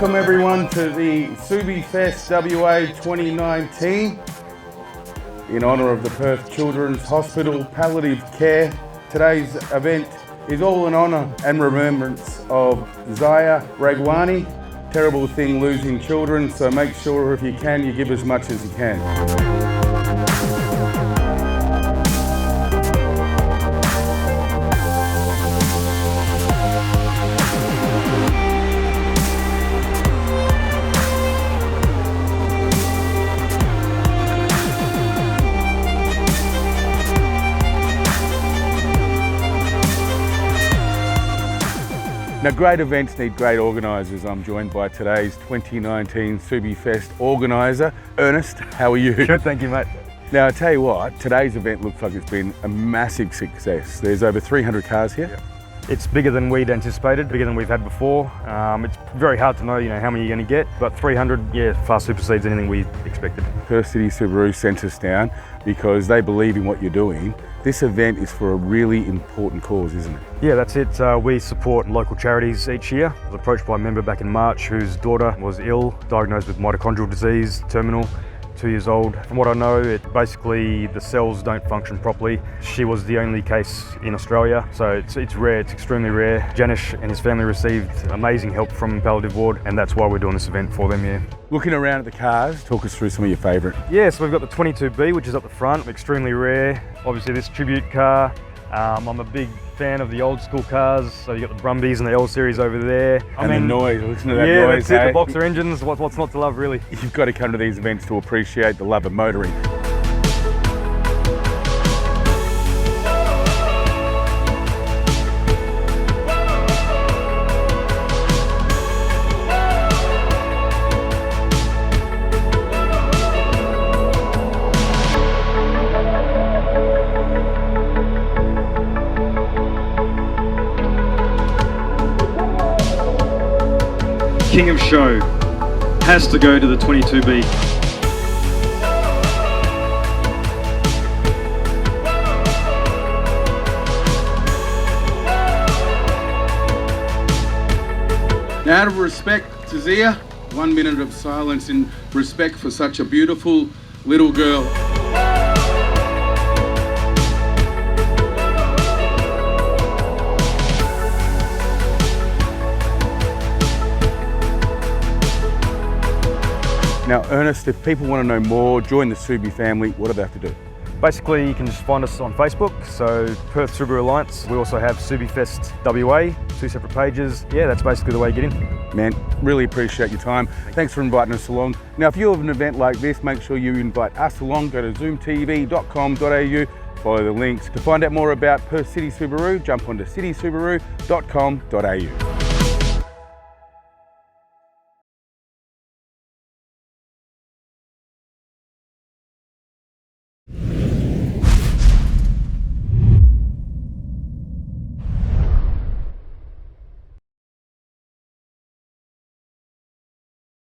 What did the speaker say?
Welcome everyone to the Subi Fest WA 2019 in honour of the Perth Children's Hospital Palliative Care. Today's event is all in honour and remembrance of Zaya Ragwani. Terrible thing losing children, so make sure if you can, you give as much as you can. Now, great events need great organisers. I'm joined by today's 2019 Subi Fest organiser, Ernest. How are you? Good, thank you, mate. Now, I tell you what, today's event looks like it's been a massive success. There's over 300 cars here. Yeah. It's bigger than we'd anticipated, bigger than we've had before. It's very hard to know, how many you're going to get, but 300, far supersedes anything we expected. Perth City Subaru sent us down because they believe in what you're doing. This event is for a really important cause, isn't it? Yeah, that's it. We support local charities each year. I was approached by a member back in March whose daughter was ill, diagnosed with mitochondrial disease, terminal, 2 years old. From what I know, basically the cells don't function properly. She was the only case in Australia, so it's rare, it's extremely rare. Janish and his family received amazing help from Palliative Ward, and that's why we're doing this event for them, yeah. Looking around at the cars, talk us through some of your favourite. Yeah, so we've got the 22B, which is up the front, extremely rare. Obviously this tribute car. I'm a big fan of the old school cars, so you got the Brumbies and the L series over there. The noise, listen to that yeah, noise. Yeah, the boxer engines, what's not to love really? You've got to come to these events to appreciate the love of motoring. King of Show has to go to the 22B. Now, out of respect to Zia, 1 minute of silence in respect for such a beautiful little girl. Now, Ernest, if people want to know more, join the Subi family, what do they have to do? Basically, you can just find us on Facebook, so Perth Subaru Alliance. We also have Subi Fest WA, 2 separate pages. Yeah, that's basically the way you get in. Man, really appreciate your time. Thanks for inviting us along. Now, if you have an event like this, make sure you invite us along. Go to zoomtv.com.au, follow the links. To find out more about Perth City Subaru, jump onto citysubaru.com.au.